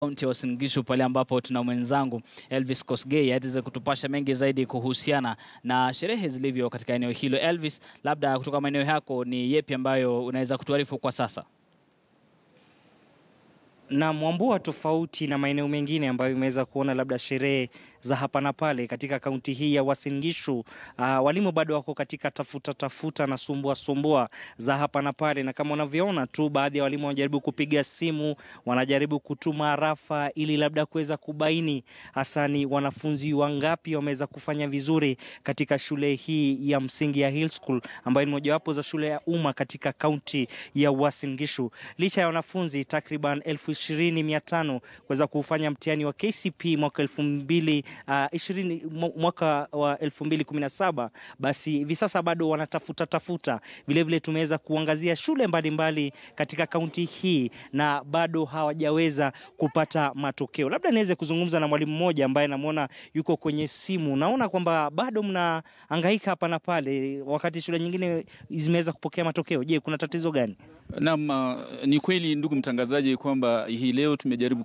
Kaunti ya Uasin Gishu pale ambapo tuna mwenzangu Elvis Kosgei ataweza kutupasha mengi zaidi kuhusiana na sherehe zilivyo katika eneo hilo. Elvis, labda kutoka maeneo yako ni yepi ambayo unaweza kutuarifu kwa sasa? Na mwambua tofauti na maeneo mengine ambayo imeweza kuona labda sherehe za hapa na pale katika kaunti hii ya Uasin Gishu, walimu bado wako katika tafuta na sumbua za hapa na pale, na kama unavyoona tu baadhi ya walimu wanajaribu kupiga simu, wanajaribu kutuma arafa ili labda kuweza kubaini hasa ni wanafunzi wangapi wameweza kufanya vizuri katika shule hii ya msingi ya Hill School ambayo ni mojawapo za shule ya umma katika kaunti ya Uasin Gishu. Licha ya wanafunzi takriban 20,500 kuweza kufanya mtihani wa KCPE mwaka 2017, basi hivi sasa bado wanatafuta. Vile tumeweza kuangazia shule mbalimbali katika kaunti hii na bado hawajaweza kupata matokeo. Labda niweze kuzungumza na mwalimu mmoja ambaye namuona yuko kwenye simu. Naona kwamba bado mnahangaika hapa na pale wakati shule nyingine zimeweza kupokea matokeo. Je, kuna tatizo gani? Naam, ni kweli ndugu mtangazaji kwamba hii leo tumejaribu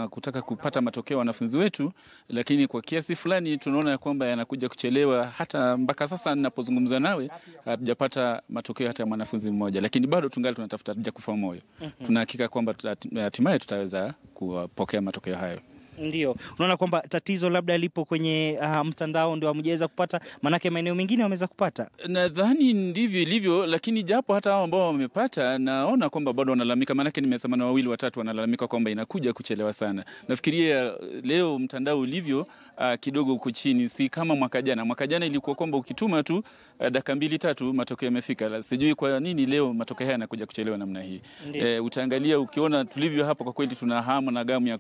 kutaka kupata matokeo wanafunzi wetu, lakini kwa kiasi fulani tunaona kwamba yanakuja kuchelewa. Hata mpaka sasa ninapozungumza nawe hatujapata matokeo hata ya mwanafunzi mmoja, lakini bado tungali tunatafuta, hatujakufa moyo. Tunahakika kwamba hatimaye tutaweza kupokea matokeo hayo. Ndio. Unaona kwamba tatizo labda lipo kwenye mtandao ndio hamjaweza kupata, manake maeneo mengine wameweza kupata. Nadhani ndivyo ilivyo, lakini japo hata hao ambao wamepata naona kwamba bado wanalalamika, manake nimesema na wawili watatu wanalalamika kwamba inakuja kuchelewa sana. Nafikiria leo mtandao ulivyo kidogo uko chini, si kama mwaka jana. Mwaka jana ilikuwa kwamba ukituma tu dakika 2-3 matokeo yamefika. Sijui kwa nini leo matokeo haya yanakuja kuchelewa namna hii. Utaangalia ukiona tulivyo hapa, kwa kweli tuna hamu na gamu ya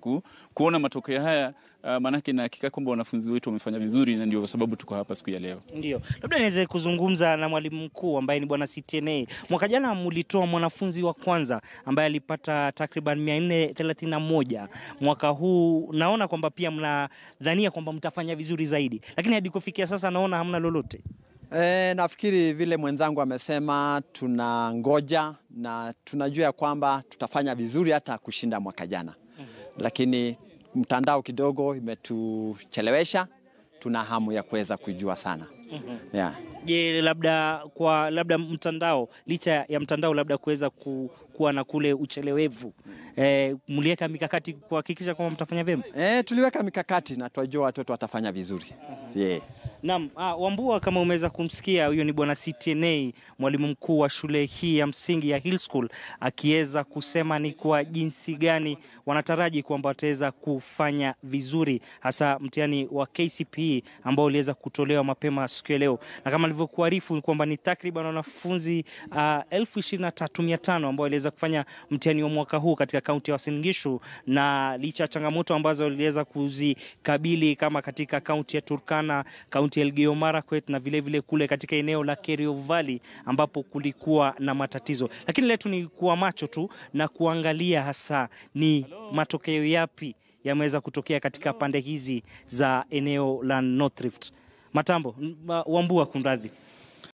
kuona matokeo haya, manake na hakika kwamba wanafunzi wetu wamefanya vizuri, na ndio sababu tuko hapa siku ya leo. Ndio. Labda niweze kuzungumza na mwalimu mkuu ambaye ni bwana CTNA. Mwaka jana mlitoa mwanafunzi wa kwanza ambaye alipata takriban 431. Mwaka huu naona kwamba pia mnadhania kwamba mtafanya vizuri zaidi, lakini hadi kufikia sasa naona hamna lolote. Nafikiri vile mwenzangu amesema, tunangoja na tunajua kwamba tutafanya vizuri hata kushinda mwaka jana. Lakini mtandao kidogo imetuchelewesha, tuna hamu ya kuweza kujua sana. Je, labda mtandao, licha ya mtandao labda kuweza kuwa na kule uchelewevu, mliweka mikakati kuhakikisha kwamba mtafanya vyema? Tuliweka mikakati na tunajua watoto watafanya vizuri. Naam, Wambua, kama umeweza kumsikia, huyo ni bwana CTNA, mwalimu mkuu wa shule hii ya msingi ya Hill School, akiweza kusema ni kwa jinsi gani wanataraji kwamba wataweza kufanya vizuri, hasa mtihani wa KCPE ambao uliweza kutolewa mapema siku ya leo. Na kama nilivyokuarifu ni kwamba ni takriban wanafunzi 23,500 ambao waliweza kufanya mtihani wa mwaka huu katika kaunti ya Uasin Gishu, na licha changamoto ambazo waliweza kuzikabili kama katika kaunti ya Turkana, kaunti ya Elgeyo Marakwet na vile kule katika eneo la Kerio Valley ambapo kulikuwa na matatizo. Lakini letu ni kuwa macho tu na kuangalia hasa ni matokeo yapi yameweza kutokea katika pande hizi za eneo la North Rift. Matambo, Wambua, kunradhi.